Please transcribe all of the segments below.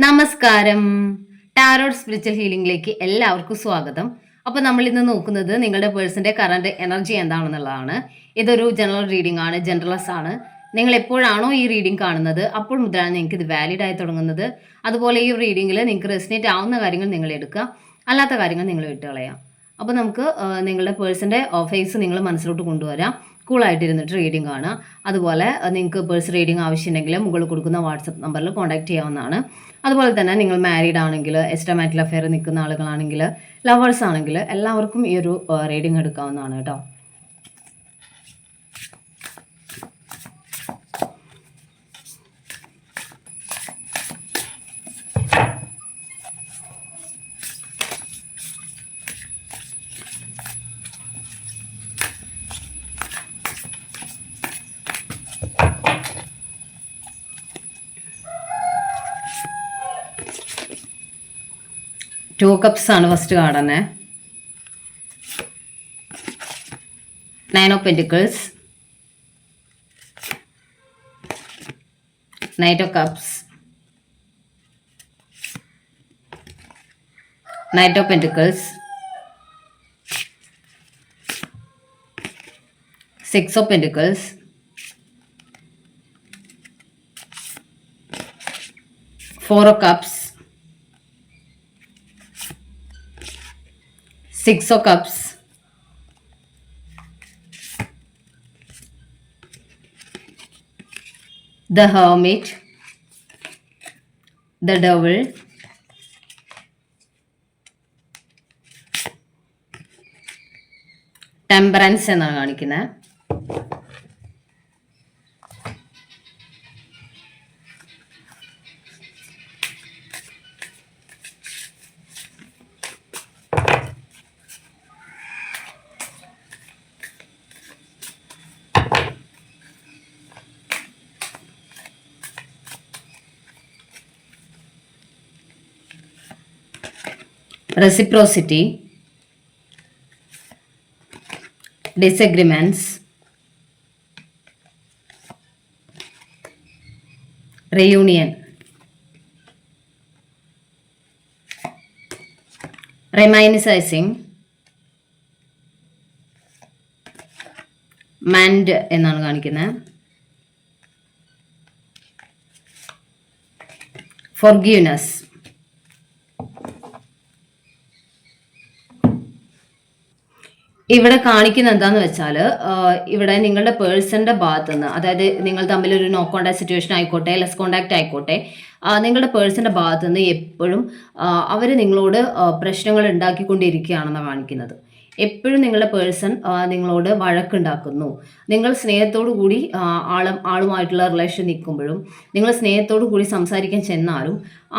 നമസ്കാരം. Tarot spiritual ഹീലിംഗിലേക്ക് എല്ലാവർക്കും സ്വാഗതം. അപ്പോൾ നമ്മൾ ഇന്ന് നോക്കുന്നത് നിങ്ങളുടെ പേഴ്സന്റെ കറന്റ് എനർജി എന്താണെന്നുള്ളതാണ്. ഇതൊരു ജനറൽ റീഡിംഗ് ആണ്, ജനറലസ് ആണ്. നിങ്ങൾ എപ്പോഴാണോ ഈ റീഡിംഗ് കാണുന്നത് അപ്പോൾ മുതലാണ് നിങ്ങൾക്ക് ഇത് വാലിഡ് ആയി തുടങ്ങുന്നത്. അതുപോലെ ഈ റീഡിംഗിൽ നിങ്ങൾക്ക് റെസിനേറ്റ് ആവുന്ന കാര്യങ്ങൾ നിങ്ങൾ എടുക്കുക, അല്ലാത്ത കാര്യങ്ങൾ നിങ്ങൾ വിട്ടുകളയാം. അപ്പോൾ നമുക്ക് നിങ്ങളുടെ പേഴ്സന്റെ ഫേസ് നിങ്ങൾ മനസ്സിലോട്ട് കൊണ്ടുവരാം. കൂളായിട്ടിരുന്നിട്ട് റീഡിംഗ് കാണുക. അതുപോലെ നിങ്ങൾക്ക് പേഴ്സൺ റീഡിംഗ് ആവശ്യമുണ്ടെങ്കിൽ മുകളിൽ കൊടുക്കുന്ന വാട്സപ്പ് നമ്പറിൽ കോൺടാക്ട് ചെയ്യാവുന്നതാണ്. അതുപോലെ തന്നെ നിങ്ങൾ മാരീഡ് ആണെങ്കിൽ, എക്സ്ട്രാ മാരിറ്റൽ അഫെയർ നിൽക്കുന്ന ആളുകളാണെങ്കിൽ, ലവേഴ്സ് ആണെങ്കിൽ എല്ലാവർക്കും ഈ ഒരു റീഡിംഗ് എടുക്കാവുന്നതാണ് കേട്ടോ. ടു കപ്സ് ആണ് ഫസ്റ്റ് കാർഡ് തന്നെ. 9 of pentacles, knight of cups, knight of pentacles, 6 of pentacles, 4 of cups, 6 of cups, the hermit, the devil, temperance എന്നാണ് കാണിക്കുന്നത്. Reciprocity, disagreements, reunion, reminiscing, mend എന്നാണ് കാണിക്കുന്നത്. forgiveness. ഇവിടെ കാണിക്കുന്ന എന്താന്ന് വെച്ചാൽ, ഇവിടെ നിങ്ങളുടെ പേഴ്സന്റെ ഭാഗത്തു നിന്ന്, അതായത് നിങ്ങൾ തമ്മിൽ ഒരു നോ കോണ്ടാക്ട് സിറ്റുവേഷൻ ആയിക്കോട്ടെ, ലെസ് കോണ്ടാക്ട് ആയിക്കോട്ടെ, നിങ്ങളുടെ പേഴ്സന്റെ ഭാഗത്തു നിന്ന് എപ്പോഴും അവർ നിങ്ങളോട് പ്രശ്നങ്ങൾ ഉണ്ടാക്കിക്കൊണ്ടിരിക്കുകയാണെന്നാണ് കാണിക്കുന്നത്. എപ്പോഴും നിങ്ങളുടെ പേഴ്സൺ നിങ്ങളോട് വഴക്കുണ്ടാക്കുന്നു. നിങ്ങൾ സ്നേഹത്തോടു കൂടി ആളുമായിട്ടുള്ള റിലേഷൻ നിൽക്കുമ്പോഴും, നിങ്ങൾ സ്നേഹത്തോടു കൂടി സംസാരിക്കാൻ ചെന്നാലും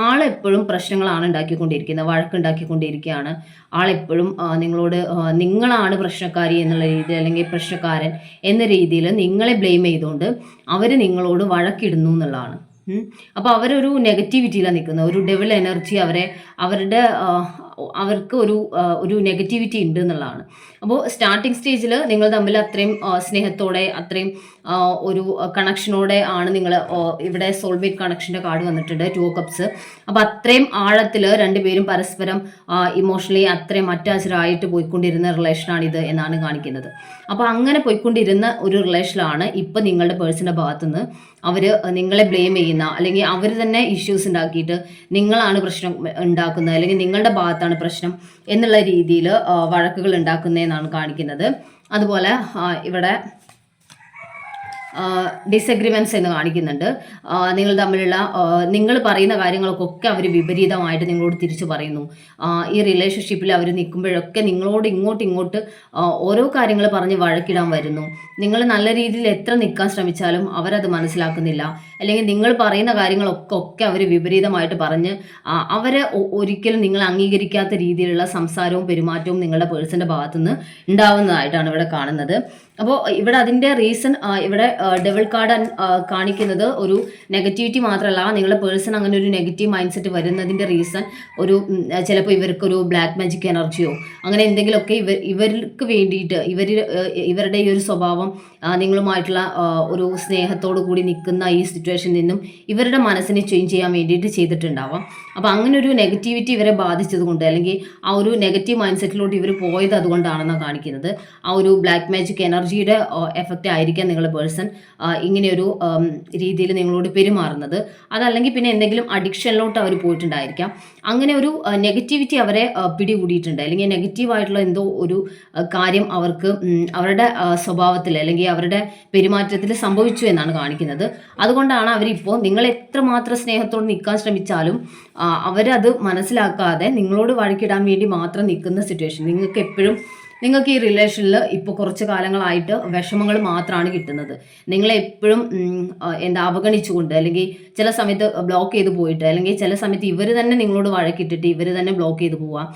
ആളെപ്പോഴും പ്രശ്നങ്ങളാണ് ഉണ്ടാക്കിക്കൊണ്ടിരിക്കുന്നത്, വഴക്കുണ്ടാക്കിക്കൊണ്ടിരിക്കുകയാണ്. ആളെപ്പോഴും നിങ്ങളോട് നിങ്ങളാണ് പ്രശ്നക്കാരി എന്നുള്ള രീതിയിൽ, അല്ലെങ്കിൽ പ്രശ്നക്കാരൻ എന്ന രീതിയിൽ നിങ്ങളെ ബ്ലെയിം ചെയ്തുകൊണ്ട് അവർ നിങ്ങളോട് വഴക്കിടുന്നു എന്നുള്ളതാണ്. അപ്പോൾ അവരൊരു നെഗറ്റിവിറ്റിയിലാണ് നിൽക്കുന്നത്. ഒരു ഡെവിൾ എനർജി അവർക്ക് ഒരു നെഗറ്റിവിറ്റി ഉണ്ട് എന്നുള്ളതാണ്. അപ്പോൾ സ്റ്റാർട്ടിങ് സ്റ്റേജിൽ നിങ്ങൾ തമ്മിൽ അത്രയും സ്നേഹത്തോടെ, അത്രയും ഒരു കണക്ഷനോടെ ആണ് നിങ്ങൾ, ഇവിടെ സോൾമേറ്റ് കണക്ഷൻ്റെ കാർഡ് വന്നിട്ടുണ്ട്, 2 കപ്സ്. അപ്പോൾ അത്രയും ആഴത്തിൽ രണ്ടുപേരും പരസ്പരം ഇമോഷണലി അത്രയും അറ്റാച്ച്ഡ് ആയിട്ട് പോയിക്കൊണ്ടിരുന്ന റിലേഷനാണിത് എന്നാണ് കാണിക്കുന്നത്. അപ്പോൾ അങ്ങനെ പോയിക്കൊണ്ടിരുന്ന ഒരു റിലേഷനിലാണ് ഇപ്പം നിങ്ങളുടെ പേഴ്സൻ്റെ ഭാഗത്തുനിന്ന് അവർ നിങ്ങളെ ബ്ലെയിം ചെയ്യുന്ന, അല്ലെങ്കിൽ അവർ തന്നെ ഇഷ്യൂസ് ഉണ്ടാക്കിയിട്ട് നിങ്ങളാണ് പ്രശ്നം ഉണ്ടാക്കുന്നത്, അല്ലെങ്കിൽ നിങ്ങളുടെ ഭാഗത്താണ് പ്രശ്നം എന്നുള്ള രീതിയിൽ വഴക്കുകൾ ഉണ്ടാക്കുന്നതെന്നാണ് കാണിക്കുന്നത്. അതുപോലെ ഇവിടെ ഡിസഗ്രിമെൻറ്റ്സ് എന്ന് കാണിക്കുന്നുണ്ട്. നിങ്ങൾ തമ്മിലുള്ള നിങ്ങൾ പറയുന്ന കാര്യങ്ങൾക്കൊക്കെ അവർ വിപരീതമായിട്ട് നിങ്ങളോട് തിരിച്ചു പറയുന്നു. ഈ റിലേഷൻഷിപ്പിൽ അവർ നിൽക്കുമ്പോഴൊക്കെ നിങ്ങളോട് ഇങ്ങോട്ട് ഓരോ കാര്യങ്ങൾ പറഞ്ഞ് വഴക്കിടാൻ വരുന്നു. നിങ്ങൾ നല്ല രീതിയിൽ എത്ര നിൽക്കാൻ ശ്രമിച്ചാലും അവരത് മനസ്സിലാക്കുന്നില്ല, അല്ലെങ്കിൽ നിങ്ങൾ പറയുന്ന കാര്യങ്ങളൊക്കെ അവർ വിപരീതമായിട്ട് പറഞ്ഞ് അവരെ ഒരിക്കലും നിങ്ങൾ അംഗീകരിക്കാത്ത രീതിയിലുള്ള സംസാരവും പെരുമാറ്റവും നിങ്ങളുടെ പേഴ്സൻ്റെ ഭാഗത്തുനിന്ന് ഉണ്ടാവുന്നതായിട്ടാണ് ഇവിടെ കാണുന്നത്. അപ്പോൾ ഇവിടെ അതിൻ്റെ റീസൺ ഇവിടെ ഡെവിൾ കാർഡ് കാണിക്കുന്നത് ഒരു നെഗറ്റിവിറ്റി മാത്രമല്ല, നിങ്ങളുടെ പേഴ്സൺ അങ്ങനെ ഒരു നെഗറ്റീവ് മൈൻഡ് സെറ്റ് വരുന്നതിൻ്റെ റീസൺ ഒരു ചിലപ്പോൾ ഇവർക്കൊരു ബ്ലാക്ക് മാജിക് എനർജിയോ അങ്ങനെ എന്തെങ്കിലുമൊക്കെ ഇവർക്ക് വേണ്ടിയിട്ട് ഇവരുടെ ഈ ഒരു സ്വഭാവം നിങ്ങളുമായിട്ടുള്ള ഒരു സ്നേഹത്തോടു കൂടി നിൽക്കുന്ന ഈ സിറ്റുവേഷനിൽ നിന്നും ഇവരുടെ മനസ്സിനെ ചേഞ്ച് ചെയ്യാൻ വേണ്ടിയിട്ട് ചെയ്തിട്ടുണ്ടാവാം. അപ്പോൾ അങ്ങനെ ഒരു നെഗറ്റിവിറ്റി ഇവരെ ബാധിച്ചത് കൊണ്ട്, അല്ലെങ്കിൽ ആ ഒരു നെഗറ്റീവ് മൈൻഡ് സെറ്റിലോട്ട് ഇവർ പോയത് അതുകൊണ്ടാണെന്നാണ് കാണിക്കുന്നത്. ആ ഒരു ബ്ലാക്ക് മാജിക് എനർജിയുടെ എഫക്റ്റ് ആയിരിക്കാം നിങ്ങളുടെ പേഴ്സൺ ഇങ്ങനെയൊരു രീതിയിൽ നിങ്ങളോട് പെരുമാറുന്നത്. അതല്ലെങ്കിൽ പിന്നെ എന്തെങ്കിലും അഡിക്ഷനിലോട്ട് അവർ പോയിട്ടുണ്ടായിരിക്കാം. അങ്ങനെ ഒരു നെഗറ്റിവിറ്റി അവരെ പിടികൂടിയിട്ടുണ്ട്, അല്ലെങ്കിൽ നെഗറ്റീവായിട്ടുള്ള എന്തോ ഒരു കാര്യം അവർക്ക് അവരുടെ സ്വഭാവത്തിൽ അല്ലെങ്കിൽ അവരുടെ പെരുമാറ്റത്തിൽ സംഭവിച്ചു എന്നാണ് കാണിക്കുന്നത്. അതുകൊണ്ടാണ് അവരിപ്പോൾ നിങ്ങൾ എത്രമാത്രം സ്നേഹത്തോട് നിൽക്കാൻ ശ്രമിച്ചാലും അവരത് മനസ്സിലാക്കാതെ നിങ്ങളോട് വഴക്കിടാൻ വേണ്ടി മാത്രം നിൽക്കുന്ന സിറ്റുവേഷൻ. നിങ്ങൾക്ക് ഈ റിലേഷനിൽ ഇപ്പോൾ കുറച്ച് കാലങ്ങളായിട്ട് വിഷമങ്ങൾ മാത്രമാണ് കിട്ടുന്നത്. നിങ്ങളെ എപ്പോഴും അവഗണിച്ചുകൊണ്ട്, അല്ലെങ്കിൽ ചില സമയത്ത് ബ്ലോക്ക് ചെയ്ത് പോയിട്ട്, അല്ലെങ്കിൽ ചില സമയത്ത് ഇവർ തന്നെ നിങ്ങളോട് വഴക്കിട്ടിട്ട് ഇവർ തന്നെ ബ്ലോക്ക് ചെയ്ത് പോവാം.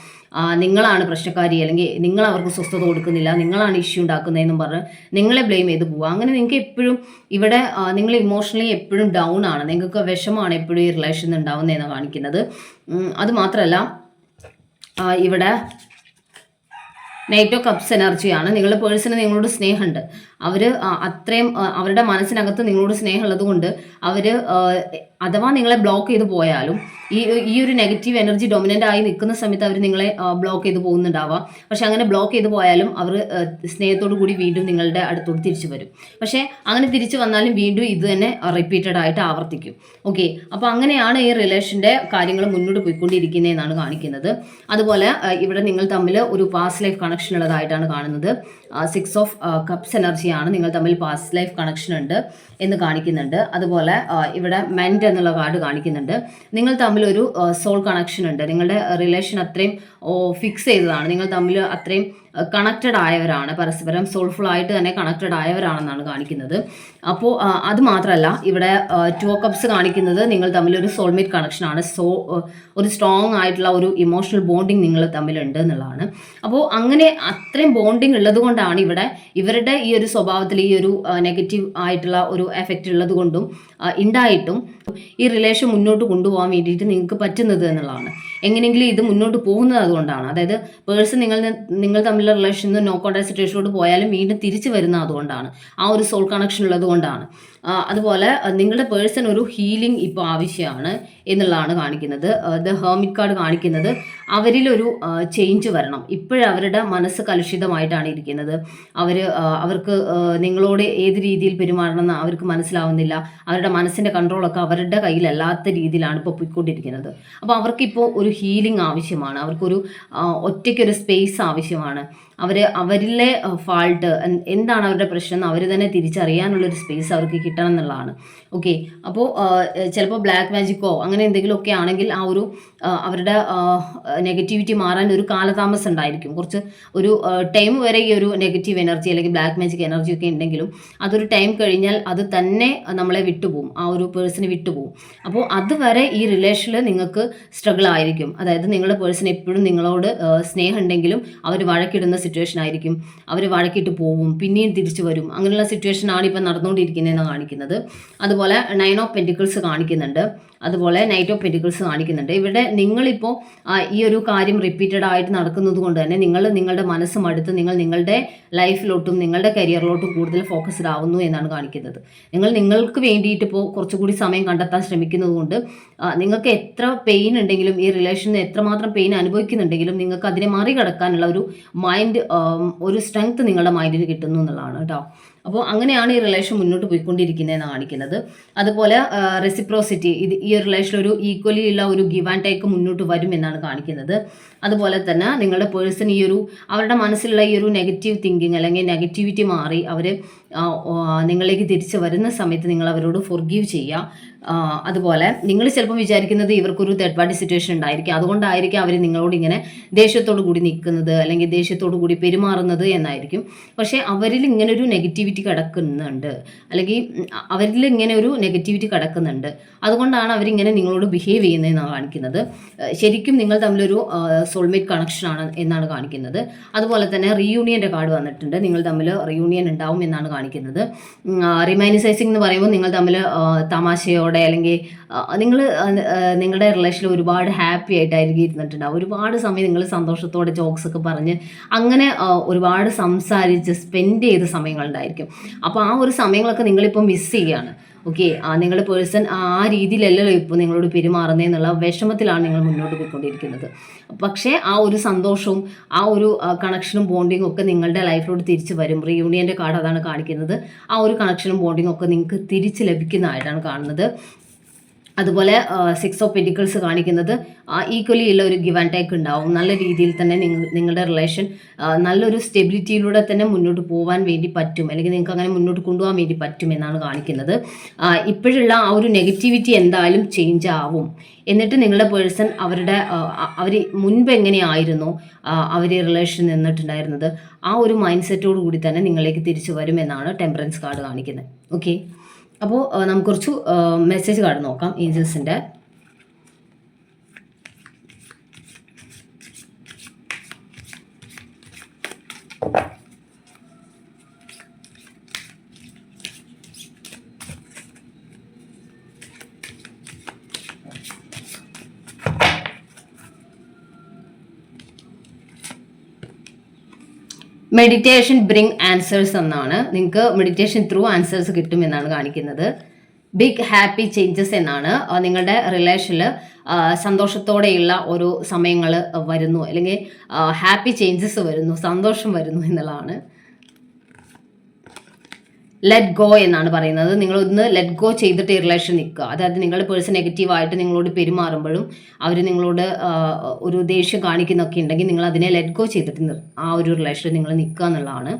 നിങ്ങളാണ് പ്രശ്നക്കാരി, അല്ലെങ്കിൽ നിങ്ങൾ അവർക്ക് സ്വസ്ഥത കൊടുക്കുന്നില്ല, നിങ്ങളാണ് ഇഷ്യൂ ഉണ്ടാക്കുന്നതെന്നും പറഞ്ഞ് നിങ്ങളെ ബ്ലെയിം ചെയ്ത് പോവുക. അങ്ങനെ നിങ്ങൾക്ക് എപ്പോഴും ഇവിടെ നിങ്ങൾ ഇമോഷണലി എപ്പോഴും ഡൗൺ ആണ്, നിങ്ങൾക്ക് വിഷമമാണ് എപ്പോഴും ഈ റിലേഷൻ ഉണ്ടാവുന്നതെന്നാണ് കാണിക്കുന്നത്. അതുമാത്രമല്ല ഇവിടെ നൈറ്റ് ഓഫ് കപ്സ് എനർജിയാണ്. നിങ്ങളുടെ പേഴ്സണ് നിങ്ങളോട് സ്നേഹമുണ്ട്. അവർ അത്രയും അവരുടെ മനസ്സിനകത്ത് നിങ്ങളോട് സ്നേഹമുള്ളത് കൊണ്ട് അവർ അഥവാ നിങ്ങളെ ബ്ലോക്ക് ചെയ്ത് പോയാലും ഈ ഒരു നെഗറ്റീവ് എനർജി ഡൊമിനൻ്റ് ആയി നിൽക്കുന്ന സമയത്ത് അവർ നിങ്ങളെ ബ്ലോക്ക് ചെയ്ത് പോകുന്നുണ്ടാവാം. പക്ഷെ അങ്ങനെ ബ്ലോക്ക് ചെയ്ത് പോയാലും അവർ സ്നേഹത്തോടു കൂടി വീണ്ടും നിങ്ങളുടെ അടുത്തോട്ട് തിരിച്ചു വരും. പക്ഷേ അങ്ങനെ തിരിച്ചു വന്നാലും വീണ്ടും ഇത് തന്നെ റിപ്പീറ്റഡ് ആയിട്ട് ആവർത്തിക്കും. ഓക്കെ, അപ്പോൾ അങ്ങനെയാണ് ഈ റിലേഷൻ്റെ കാര്യങ്ങൾ മുന്നോട്ട് പോയിക്കൊണ്ടിരിക്കുന്നതെന്നാണ് കാണിക്കുന്നത്. അതുപോലെ ഇവിടെ നിങ്ങൾ തമ്മിൽ ഒരു പാസ്റ്റ് ലൈഫ് കണക്ഷൻ ഉള്ളതായിട്ടാണ് കാണുന്നത്. 6 ഓഫ് കപ്സ് എനർജിയാണ്, നിങ്ങൾ തമ്മിൽ പാസ്റ്റ് ലൈഫ് കണക്ഷൻ ഉണ്ട് എന്ന് കാണിക്കുന്നുണ്ട്. അതുപോലെ ഇവിടെ മെൻറ്റ് എന്നുള്ള കാർഡ് കാണിക്കുന്നുണ്ട്. നിങ്ങൾ തമ്മിലൊരു സോൾ കണക്ഷൻ ഉണ്ട്. നിങ്ങളുടെ റിലേഷൻ അത്രയും ഫിക്സ് ചെയ്തതാണ്, നിങ്ങൾ തമ്മിൽ അത്രയും കണക്റ്റഡ് ആയവരാണ്, പരസ്പരം സോൾഫുൾ ആയിട്ട് തന്നെ കണക്റ്റഡ് ആയവരാണെന്നാണ് കാണിക്കുന്നത്. അപ്പോൾ അത് മാത്രമല്ല ഇവിടെ 2 കപ്സ് കാണിക്കുന്നത് നിങ്ങൾ തമ്മിലൊരു സോൾമേറ്റ് കണക്ഷനാണ്. ഒരു സ്ട്രോങ് ആയിട്ടുള്ള ഒരു ഇമോഷണൽ ബോണ്ടിങ് നിങ്ങൾ തമ്മിലുണ്ട് എന്നുള്ളതാണ്. അപ്പോൾ അങ്ങനെ അത്രയും ബോണ്ടിങ് ഉള്ളത് കൊണ്ടാണ് ഇവിടെ ഇവരുടെ ഈ ഒരു സ്വഭാവത്തിൽ ഈ ഒരു നെഗറ്റീവ് ആയിട്ടുള്ള ഒരു എഫക്റ്റ് ഉള്ളത് കൊണ്ടും ഉണ്ടായിട്ടും ഈ റിലേഷൻ മുന്നോട്ട് കൊണ്ടുപോകാൻ വേണ്ടിയിട്ട് നിങ്ങൾക്ക് പറ്റുന്നത് എന്നുള്ളതാണ്. എങ്ങനെയെങ്കിലും ഇത് മുന്നോട്ട് പോകുന്നത് അതുകൊണ്ടാണ്. അതായത് പേഴ്സൺ നിങ്ങൾ തമ്മിലുള്ള റിലേഷനിൽ നോ കോൺടാക്ട് സിറ്റുവേഷനിലോട്ട് പോയാലും വീണ്ടും തിരിച്ചു വരുന്നത് അതുകൊണ്ടാണ്, ആ ഒരു സോൾ കണക്ഷൻ ഉള്ളത് കൊണ്ടാണ്. അതുപോലെ നിങ്ങളുടെ പേഴ്സൺ ഒരു ഹീലിംഗ് ഇപ്പോൾ ആവശ്യമാണ് എന്നുള്ളതാണ് കാണിക്കുന്നത്. ദ ഹെർമിറ്റ് കാർഡ് കാണിക്കുന്നത് അവരിലൊരു ചേഞ്ച് വരണം. ഇപ്പോഴവരുടെ മനസ്സ് കലുഷിതമായിട്ടാണ് ഇരിക്കുന്നത്. അവർക്ക് നിങ്ങളോട് ഏത് രീതിയിൽ പെരുമാറണമെന്ന് അവർക്ക് മനസ്സിലാവുന്നില്ല. അവരുടെ മനസ്സിൻ്റെ കൺട്രോളൊക്കെ അവരുടെ കയ്യിലല്ലാത്ത രീതിയിലാണ് ഇപ്പോൾ പോയിക്കൊണ്ടിരിക്കുന്നത്. അപ്പോൾ അവർക്കിപ്പോൾ ഒരു ഹീലിംഗ് ആവശ്യമാണ്, അവർക്കൊരു ഒറ്റയ്ക്കൊരു സ്പേസ് ആവശ്യമാണ്. അവരിലെ ഫാൾട്ട് എന്താണ് അവരുടെ പ്രശ്നം എന്ന് അവർ തന്നെ തിരിച്ചറിയാനുള്ളൊരു സ്പേസ് അവർക്ക് കിട്ടണം എന്നുള്ളതാണ്. ഓക്കെ, അപ്പോൾ ചിലപ്പോൾ ബ്ലാക്ക് മാജിക്കോ അങ്ങനെ എന്തെങ്കിലുമൊക്കെ ആണെങ്കിൽ ആ ഒരു അവരുടെ നെഗറ്റിവിറ്റി മാറാൻ ഒരു കാലതാമസം ഉണ്ടായിരിക്കും. കുറച്ച് ഒരു ടൈം വരെ ഈ ഒരു നെഗറ്റീവ് എനർജി അല്ലെങ്കിൽ ബ്ലാക്ക് മാജിക് എനർജി ഒക്കെ ഉണ്ടെങ്കിലും അതൊരു ടൈം കഴിഞ്ഞാൽ അത് തന്നെ നമ്മളെ വിട്ടുപോകും, ആ ഒരു പേഴ്സണ് വിട്ടുപോകും. അപ്പോൾ അതുവരെ ഈ റിലേഷനിൽ നിങ്ങൾക്ക് സ്ട്രഗിൾ ആയിരിക്കും. അതായത് നിങ്ങളുടെ പേഴ്സൺ എപ്പോഴും നിങ്ങളോട് സ്നേഹം ഉണ്ടെങ്കിലും അവർ വഴക്കിടുന്ന സിറ്റുവേഷൻ ആയിരിക്കും. അവർ വഴക്കിട്ട് പോവും, പിന്നെയും തിരിച്ചു വരും. അങ്ങനെയുള്ള സിറ്റുവേഷനാണ് ഇപ്പം നടന്നുകൊണ്ടിരിക്കുന്നതെന്ന് കാണിക്കുന്നത്. അതുപോലെ 9 ഓഫ് പെന്റിക്കിൾസ് കാണിക്കുന്നുണ്ട്. അതുപോലെ നൈറ്റ് ഓഫ് പെന്റിക്കിൾസ് കാണിക്കുന്നുണ്ട്. ഇവിടെ നിങ്ങളിപ്പോൾ ഈ ഒരു കാര്യം റിപ്പീറ്റഡ് ആയിട്ട് നടക്കുന്നത് കൊണ്ട് തന്നെ നിങ്ങളുടെ മനസ്സ് മടുത്ത് നിങ്ങളുടെ ലൈഫിലോട്ടും നിങ്ങളുടെ കരിയറിലോട്ടും കൂടുതൽ ഫോക്കസ്ഡ് ആവുന്നു എന്നാണ് കാണിക്കുന്നത്. നിങ്ങൾക്ക് വേണ്ടിയിട്ട് ഇപ്പോൾ കുറച്ചുകൂടി സമയം കണ്ടെത്താൻ ശ്രമിക്കുന്നത് കൊണ്ട് നിങ്ങൾക്ക് എത്ര പെയിൻ ഉണ്ടെങ്കിലും ഈ റിലേഷനിൽ എത്രമാത്രം പെയിൻ അനുഭവിക്കുന്നുണ്ടെങ്കിലും നിങ്ങൾക്ക് അതിനെ മറികടക്കാനുള്ള ഒരു മൈൻഡ്, ഒരു സ്ട്രെങ്ത് നിങ്ങളുടെ മൈൻഡിന് കിട്ടുന്നു എന്നുള്ളതാണ് കേട്ടോ. അപ്പോൾ അങ്ങനെയാണ് ഈ റിലേഷൻ മുന്നോട്ട് പോയിക്കൊണ്ടിരിക്കുന്നതെന്ന് കാണിക്കുന്നത്. അതുപോലെ റെസിപ്രോസിറ്റി, ഈ റിലേഷൻ ഒരു ഈക്വലി ഉള്ള ഒരു ഗിവ് ആൻഡ് ടേക്ക് മുന്നോട്ട് വരും എന്നാണ് കാണിക്കുന്നത്. അതുപോലെ തന്നെ നിങ്ങളുടെ പേഴ്സൺ അവരുടെ മനസ്സിലുള്ള ഈ ഒരു നെഗറ്റീവ് തിങ്കിങ് അല്ലെങ്കിൽ നെഗറ്റിവിറ്റി മാറി അവർ നിങ്ങളിലേക്ക് തിരിച്ചു വരുന്ന സമയത്ത് നിങ്ങൾ അവരോട് ഫൊർഗീവ് ചെയ്യുക. അതുപോലെ നിങ്ങൾ ചിലപ്പം വിചാരിക്കുന്നത് ഇവർക്കൊരു തേർഡ് പാർട്ടി സിറ്റുവേഷൻ ഉണ്ടായിരിക്കും, അതുകൊണ്ടായിരിക്കും അവർ നിങ്ങളോട് ഇങ്ങനെ ദേഷ്യത്തോടു കൂടി നിൽക്കുന്നത് അല്ലെങ്കിൽ ദേഷ്യത്തോടു കൂടി പെരുമാറുന്നത് എന്നായിരിക്കും. പക്ഷേ അവരിൽ ഇങ്ങനെ ഒരു നെഗറ്റിവിറ്റി കിടക്കുന്നുണ്ട്, അല്ലെങ്കിൽ അവരിൽ ഇങ്ങനെ ഒരു നെഗറ്റിവിറ്റി കിടക്കുന്നുണ്ട്. അതുകൊണ്ടാണ് അവരിങ്ങനെ നിങ്ങളോട് ബിഹേവ് ചെയ്യുന്നതെന്നാണ് കാണിക്കുന്നത്. ശരിക്കും നിങ്ങൾ തമ്മിലൊരു സോൾമേറ്റ് കണക്ഷനാണ് എന്നാണ് കാണിക്കുന്നത്. അതുപോലെ തന്നെ റീയൂണിയൻ്റെ കാർഡ് വന്നിട്ടുണ്ട്. നിങ്ങൾ തമ്മിൽ റീയൂണിയൻ ഉണ്ടാവും എന്നാണ് കാണിക്കുന്നത്. റിമൈനിസൈസിങ് എന്ന് പറയുമ്പോൾ നിങ്ങൾ തമ്മിൽ തമാശയോടെ അല്ലെങ്കിൽ നിങ്ങൾ നിങ്ങളുടെ റിലേഷനിൽ ഒരുപാട് ഹാപ്പി ആയിട്ടായിരിക്കും ഇരുന്നിട്ടുണ്ടാവും. ഒരുപാട് സമയം നിങ്ങൾ സന്തോഷത്തോടെ ജോക്സ് ഒക്കെ പറഞ്ഞ് അങ്ങനെ ഒരുപാട് സംസാരിച്ച് സ്പെൻഡ് ചെയ്ത സമയങ്ങളുണ്ടായിരിക്കും. അപ്പോൾ ആ ഒരു സമയങ്ങളൊക്കെ നിങ്ങളിപ്പോൾ മിസ് ചെയ്യുകയാണ്. ഓക്കെ, നിങ്ങളുടെ പേഴ്സൺ ആ രീതിയിലല്ലല്ലോ ഇപ്പോൾ നിങ്ങളോട് പെരുമാറുന്നതെന്നുള്ള വിഷമത്തിലാണ് നിങ്ങൾ മുന്നോട്ട് പോയിക്കൊണ്ടിരിക്കുന്നത്. പക്ഷേ ആ ഒരു സന്തോഷവും ആ ഒരു കണക്ഷനും ബോണ്ടിങ്ങും ഒക്കെ നിങ്ങളുടെ ലൈഫിലോട്ട് തിരിച്ച് വരും. റീയൂണിയൻ്റെ കാർഡ് അതാണ് കാണിക്കുന്നത്. ആ ഒരു കണക്ഷനും ബോണ്ടിങ്ങും ഒക്കെ നിങ്ങൾക്ക് തിരിച്ച് ലഭിക്കുന്നതായിട്ടാണ് കാണുന്നത്. അതുപോലെ 6 ഓഫ് പെൻറ്റിക്കിൾസ് കാണിക്കുന്നത് ഈക്വലി ഉള്ള ഒരു ഗിവ് ആൻഡ് ടേക്ക് ഉണ്ടാവും. നല്ല രീതിയിൽ തന്നെ നിങ്ങളുടെ റിലേഷൻ നല്ലൊരു സ്റ്റെബിലിറ്റിയിലൂടെ തന്നെ മുന്നോട്ട് പോകാൻ വേണ്ടി പറ്റും, അല്ലെങ്കിൽ നിങ്ങൾക്ക് അങ്ങനെ മുന്നോട്ട് കൊണ്ടുപോകാൻ വേണ്ടി പറ്റും എന്നാണ് കാണിക്കുന്നത്. ഇപ്പോഴുള്ള ആ ഒരു നെഗറ്റിവിറ്റി എന്തായാലും ചേഞ്ച് ആവും. എന്നിട്ട് നിങ്ങളുടെ പേഴ്സൺ അവർ മുൻപ് എങ്ങനെയായിരുന്നു അവർ റിലേഷൻ നിന്നിട്ടുണ്ടായിരുന്നത്, ആ ഒരു മൈൻഡ് സെറ്റോട് കൂടി തന്നെ നിങ്ങളിലേക്ക് തിരിച്ചു വരുമെന്നാണ് ടെമ്പറൻസ് കാർഡ് കാണിക്കുന്നത്. ഓക്കെ, അപ്പോൾ നമുക്ക് കുറച്ച് മെസ്സേജ് കാർഡ് നോക്കാം ഏഞ്ചൽസിൻ്റെ. മെഡിറ്റേഷൻ ബ്രിങ് ആൻസേഴ്സ് എന്നാണ്. നിങ്ങൾക്ക് മെഡിറ്റേഷൻ ത്രൂ ആൻസേഴ്സ് കിട്ടും എന്നാണ് കാണിക്കുന്നത്. ബിഗ് ഹാപ്പി ചേഞ്ചസ് എന്നാണ്. നിങ്ങളുടെ റിലേഷനിൽ സന്തോഷത്തോടെയുള്ള ഓരോ സമയങ്ങൾ വരുന്നു, അല്ലെങ്കിൽ ഹാപ്പി ചേഞ്ചസ് വരുന്നു, സന്തോഷം വരുന്നു എന്നുള്ളതാണ്. ലെറ്റ് ഗോ എന്നാണ് പറയുന്നത്. നിങ്ങളൊന്ന് ലെറ്റ് ഗോ ചെയ്തിട്ട് ഈ റിലേഷൻ നിൽക്കുക. അതായത് നിങ്ങളുടെ പേഴ്സൺ നെഗറ്റീവായിട്ട് നിങ്ങളോട് പെരുമാറുമ്പോഴും അവർ നിങ്ങളോട് ഒരു ദേഷ്യം കാണിക്കുന്നൊക്കെ ഉണ്ടെങ്കിൽ നിങ്ങൾ അതിനെ ലെറ്റ് ഗോ ചെയ്തിട്ട് ആ ഒരു റിലേഷനിൽ നിങ്ങൾ നിൽക്കുക എന്നുള്ളതാണ്.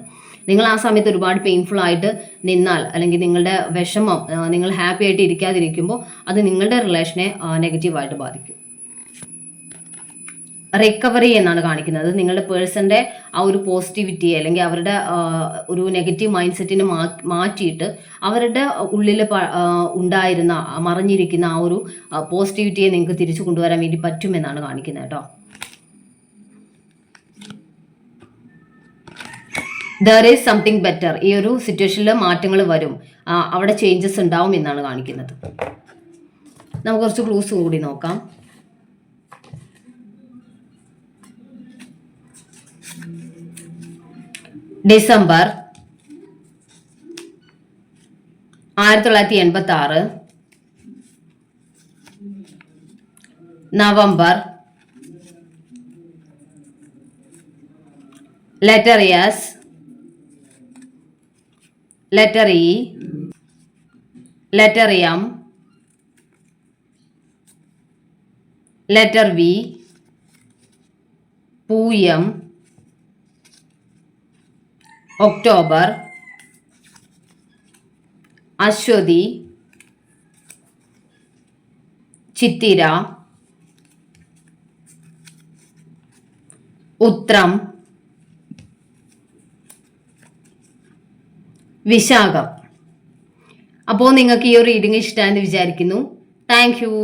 നിങ്ങൾ ആ സമയത്ത് ഒരുപാട് പെയിൻഫുൾ ആയിട്ട് നിന്നാൽ, അല്ലെങ്കിൽ നിങ്ങളുടെ വിഷമം നിങ്ങൾ ഹാപ്പി ആയിട്ട് ഇരിക്കാതിരിക്കുമ്പോൾ അത് നിങ്ങളുടെ റിലേഷനെ നെഗറ്റീവായിട്ട് ബാധിക്കും. റിക്കവറി എന്നാണ് കാണിക്കുന്നത്. നിങ്ങളുടെ പേഴ്സൻ്റെ ആ ഒരു പോസിറ്റിവിറ്റി അല്ലെങ്കിൽ അവരുടെ ഒരു നെഗറ്റീവ് മൈൻഡ് സെറ്റിനെ മാറ്റിയിട്ട് അവരുടെ ഉള്ളിൽ ഉണ്ടായിരുന്ന മറഞ്ഞിരിക്കുന്ന ആ ഒരു പോസിറ്റിവിറ്റിയെ നിങ്ങൾക്ക് തിരിച്ചു കൊണ്ടുവരാൻ വേണ്ടി പറ്റുമെന്നാണ് കാണിക്കുന്നത് കേട്ടോ. There is something better. ഈ ഒരു സിറ്റുവേഷനിൽ മാറ്റങ്ങൾ വരും, അവിടെ ചേഞ്ചസ് ഉണ്ടാവും എന്നാണ് കാണിക്കുന്നത്. നമുക്ക് കുറച്ച് ക്ലൂസ് കൂടി നോക്കാം. December 1986, November, letter S, letter E, letter M, letter V, പൂയം, ഒക്ടോബർ, അശ്വതി, ചിത്തിര, ഉത്രം, വിശാഖം. അപ്പോൾ നിങ്ങൾക്ക് ഈ ഒരു റീഡിംഗ് ഇഷ്ടമായെന്ന് വിചാരിക്കുന്നു. Thank U.